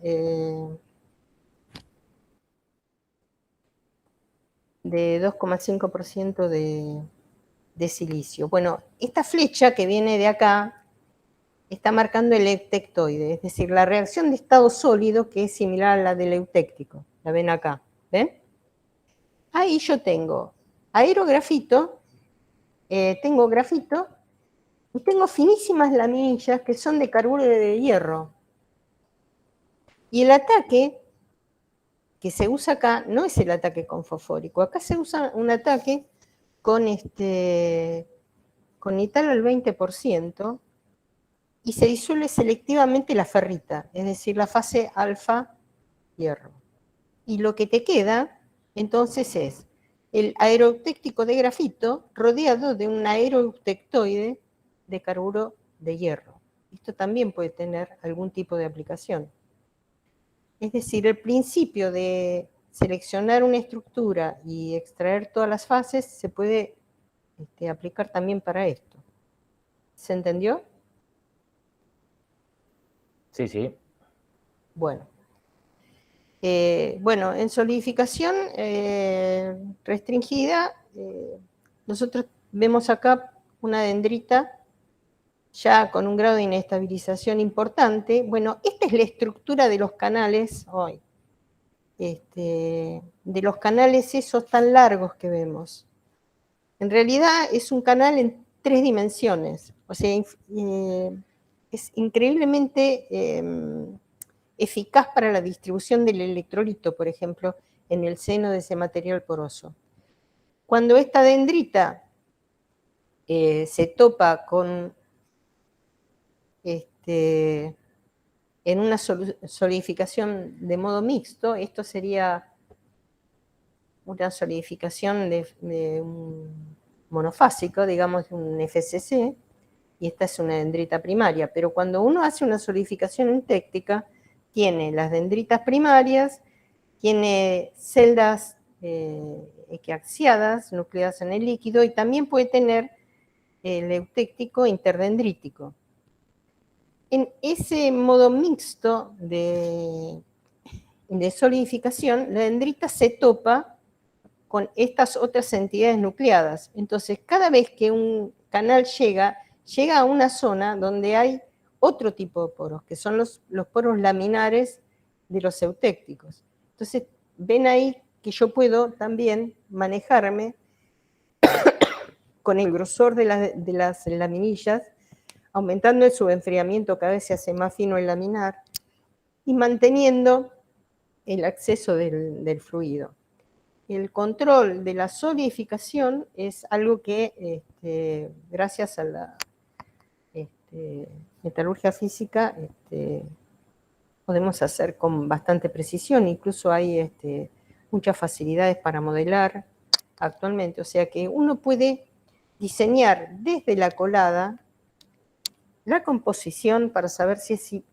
B: de 2,5% de silicio. Bueno, esta flecha que viene de acá está marcando el eutectoide, es decir, la reacción de estado sólido que es similar a la del eutéctico. La ven acá, ¿ven? Ahí yo tengo aerografito, tengo grafito y tengo finísimas laminillas que son de carburo de hierro. Y el ataque que se usa acá no es el ataque con fosfórico, acá se usa un ataque con nital al 20% y se disuelve selectivamente la ferrita, es decir, la fase alfa hierro. Y lo que te queda, entonces, es el aeroeutectico de grafito rodeado de un aeroeutectoide de carburo de hierro. Esto también puede tener algún tipo de aplicación. Es decir, el principio de seleccionar una estructura y extraer todas las fases se puede aplicar también para esto. ¿Se entendió?
A: Sí, sí.
B: Bueno. Bueno, en solidificación restringida, nosotros vemos acá una dendrita ya con un grado de inestabilización importante. Bueno, esta es la estructura de los canales hoy. De los canales esos tan largos que vemos. En realidad es un canal en 3 dimensiones. O sea, es increíblemente eficaz para la distribución del electrolito, por ejemplo, en el seno de ese material poroso. Cuando esta dendrita se topa con en una solidificación de modo mixto, esto sería una solidificación de un monofásico, digamos, de un FCC, y esta es una dendrita primaria. Pero cuando uno hace una solidificación eutéctica, tiene las dendritas primarias, tiene celdas equiaxiadas, nucleadas en el líquido, y también puede tener el eutéctico interdendrítico. En ese modo mixto de solidificación, la dendrita se topa con estas otras entidades nucleadas. Entonces, cada vez que un canal llega a una zona donde hay otro tipo de poros, que son los poros laminares de los eutécticos. Entonces, ven ahí que yo puedo también manejarme con el grosor de las laminillas, aumentando el subenfriamiento, cada vez se hace más fino el laminar, y manteniendo el acceso del fluido. El control de la solidificación es algo que, gracias a la metalurgia física, podemos hacer con bastante precisión. Incluso hay muchas facilidades para modelar actualmente. O sea que uno puede diseñar desde la colada la composición para saber si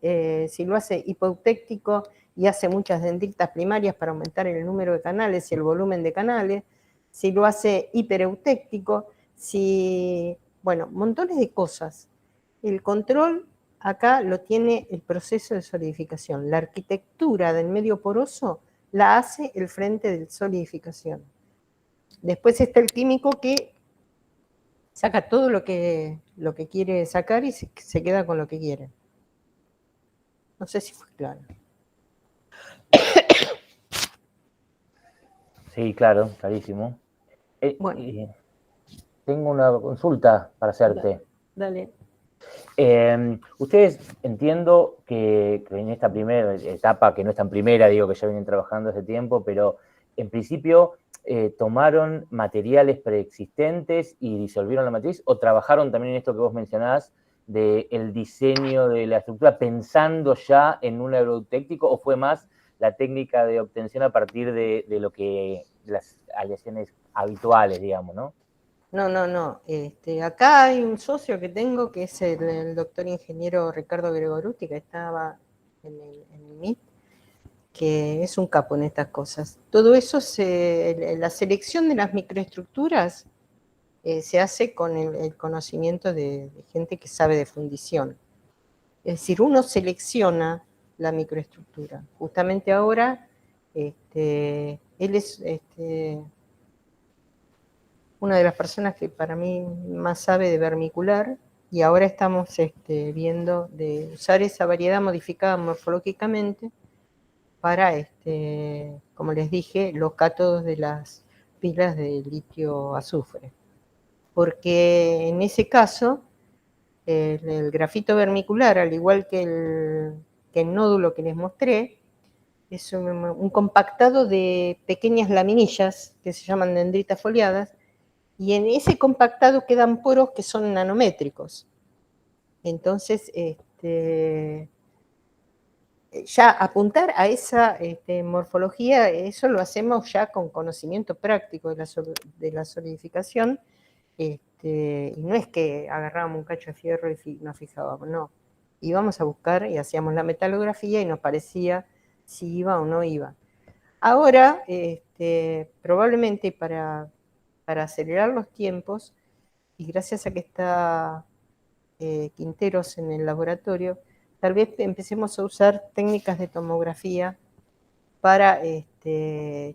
B: lo hace hipoeutéctico y hace muchas dendritas primarias para aumentar el número de canales y el volumen de canales, si lo hace hipereutéctico, bueno, montones de cosas. El control acá lo tiene el proceso de solidificación. La arquitectura del medio poroso la hace el frente de solidificación. Después está el químico que saca todo lo que quiere sacar y se queda con lo que quiere. No sé si fue claro.
A: Sí, claro, clarísimo.
B: Bueno.
A: Tengo una consulta para hacerte.
B: Dale.
A: Ustedes entiendo que en esta primera etapa, que no es tan primera, digo que ya vienen trabajando hace tiempo, pero en principio tomaron materiales preexistentes y disolvieron la matriz, o trabajaron también en esto que vos mencionás, del diseño de la estructura, pensando ya en un aerotécnico, o fue más la técnica de obtención a partir de las aleaciones habituales, digamos, ¿no?
B: No. Acá hay un socio que tengo que es el doctor ingeniero Ricardo Gregoruti, que estaba en el MIT, que es un capo en estas cosas. Todo eso, la selección de las microestructuras se hace con el conocimiento de gente que sabe de fundición. Es decir, uno selecciona la microestructura. Justamente ahora, él es una de las personas que para mí más sabe de vermicular, y ahora estamos viendo de usar esa variedad modificada morfológicamente para, como les dije, los cátodos de las pilas de litio-azufre. Porque en ese caso, el grafito vermicular, al igual que el nódulo que les mostré, es un compactado de pequeñas laminillas que se llaman dendritas foliadas, y en ese compactado quedan poros que son nanométricos. Entonces, ya apuntar a esa morfología, eso lo hacemos ya con conocimiento práctico de la solidificación, y no es que agarrábamos un cacho de fierro y nos fijábamos, no. Íbamos a buscar y hacíamos la metalografía y nos parecía si iba o no iba. Ahora, probablemente para acelerar los tiempos, y gracias a que está Quinteros en el laboratorio, tal vez empecemos a usar técnicas de tomografía para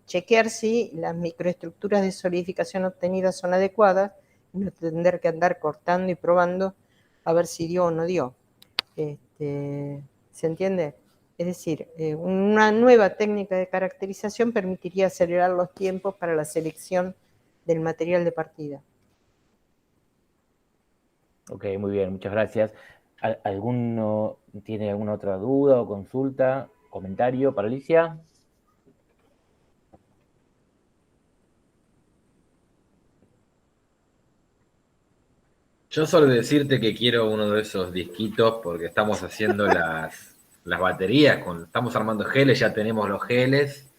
B: chequear si las microestructuras de solidificación obtenidas son adecuadas, y no tener que andar cortando y probando a ver si dio o no dio. ¿Se entiende? Es decir, una nueva técnica de caracterización permitiría acelerar los tiempos para la selección del material de partida.
A: Ok, muy bien, muchas gracias. ¿Alguno tiene alguna otra duda o consulta, comentario para Alicia?
C: Yo solo decirte que quiero uno de esos disquitos porque estamos haciendo las baterías, estamos armando geles, ya tenemos los geles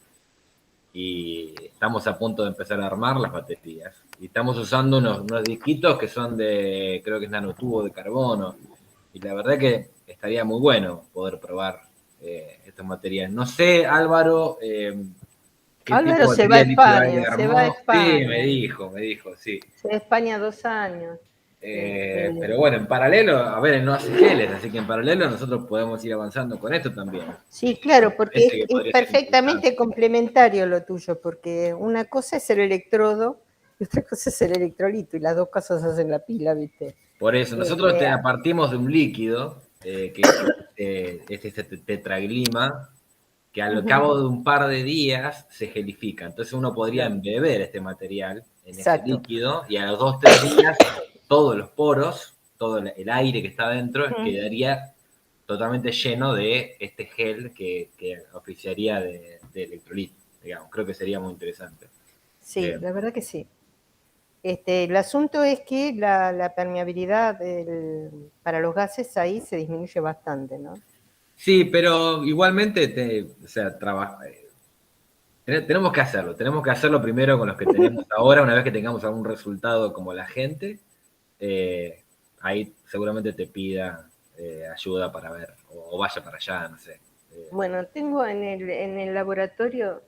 C: y estamos a punto de empezar a armar las baterías. Y estamos usando unos disquitos que son creo que es nanotubo de carbono. Y la verdad que estaría muy bueno poder probar estos materiales. No sé, Álvaro, ¿qué
B: Álvaro
C: tipo de
B: se va a
C: batería
B: España, se va a España.
C: Sí, me dijo, sí.
B: Se va a España 2 años.
C: Pero bueno, en paralelo, a ver, él no hace geles, así que en paralelo nosotros podemos ir avanzando con esto también.
B: Sí, claro, porque es
C: ser
B: perfectamente complementario lo tuyo, porque una cosa es el electrodo y otra cosa es el electrolito, y las dos cosas hacen la pila, ¿viste?
C: Por eso, nosotros partimos de un líquido, que es este tetraglima, que al cabo de un par de días se gelifica. Entonces uno podría embeber este material en ese líquido y a los 2-3 días todos los poros, todo el aire que está adentro quedaría totalmente lleno de este gel que oficiaría de electrolito, digamos. Creo que sería muy interesante.
B: Sí, la verdad que sí. El asunto es que la permeabilidad para los gases ahí se disminuye bastante, ¿no?
C: Sí, pero igualmente, tenemos que hacerlo primero con los que tenemos ahora, una vez que tengamos algún resultado como la gente, ahí seguramente te pida ayuda para ver, o vaya para allá, no sé.
B: Bueno, tengo en el laboratorio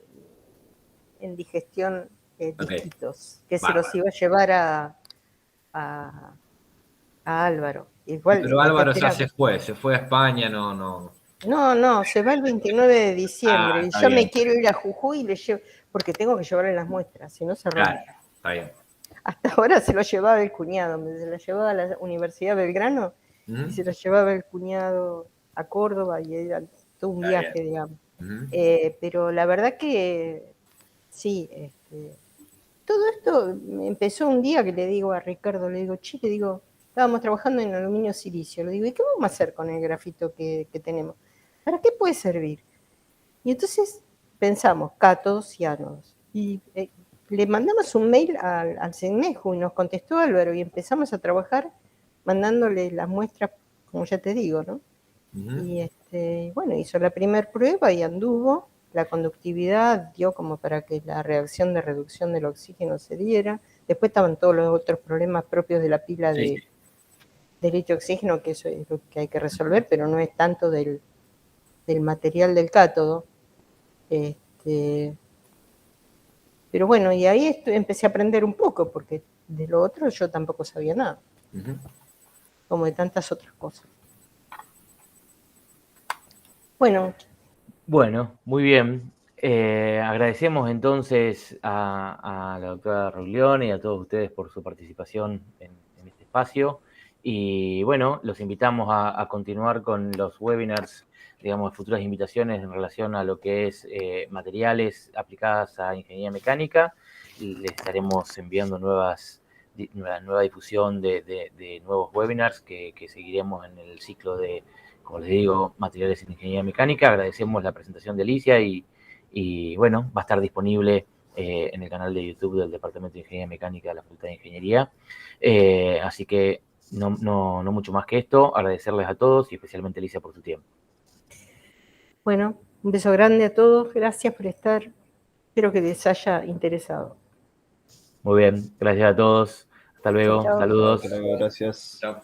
B: en digestión disquitos, que se los iba a llevar a Álvaro. Igual,
C: Pero Álvaro ya se fue a España, no.
B: No, se va el 29 de diciembre. Y
C: está
B: yo
C: bien.
B: me quiero ir a Jujuy y le llevo, porque tengo que llevarle las muestras, si no se rompe.
C: Claro, está bien.
B: Hasta ahora se lo llevaba el cuñado, se lo llevaba a la Universidad Belgrano y se lo llevaba el cuñado a Córdoba y era todo un viaje, digamos. Pero la verdad que sí, todo esto empezó un día que le digo a Ricardo, le digo, estábamos trabajando en aluminio silicio, le digo, ¿y qué vamos a hacer con el grafito que tenemos? ¿Para qué puede servir? Y entonces pensamos, cátodos y ánodos. Y le mandamos un mail al CENMEJU y nos contestó Álvaro y empezamos a trabajar mandándole las muestras, como ya te digo, ¿no? Y bueno, hizo la primera prueba y anduvo. La conductividad dio como para que la reacción de reducción del oxígeno se diera. Después estaban todos los otros problemas propios de la pila de litio oxígeno, que eso es lo que hay que resolver, pero no es tanto del material del cátodo. Pero bueno, y ahí empecé a aprender un poco, porque de lo otro yo tampoco sabía nada, como de tantas otras cosas.
A: Bueno, muy bien. Agradecemos entonces a la doctora Ruglione y a todos ustedes por su participación en este espacio. Y bueno, los invitamos a continuar con los webinars, digamos, futuras invitaciones en relación a lo que es materiales aplicadas a ingeniería mecánica. Y les estaremos enviando nueva difusión de nuevos webinars que seguiremos en el ciclo de, como les digo, materiales en ingeniería mecánica. Agradecemos la presentación de Alicia y bueno, va a estar disponible en el canal de YouTube del Departamento de Ingeniería Mecánica de la Facultad de Ingeniería. Así que no mucho más que esto. Agradecerles a todos y especialmente a Alicia por su tiempo.
B: Bueno, un beso grande a todos. Gracias por estar. Espero que les haya interesado.
A: Muy bien, gracias a todos. Hasta luego.
B: Chao.
A: Saludos.
E: Gracias.
C: Chao.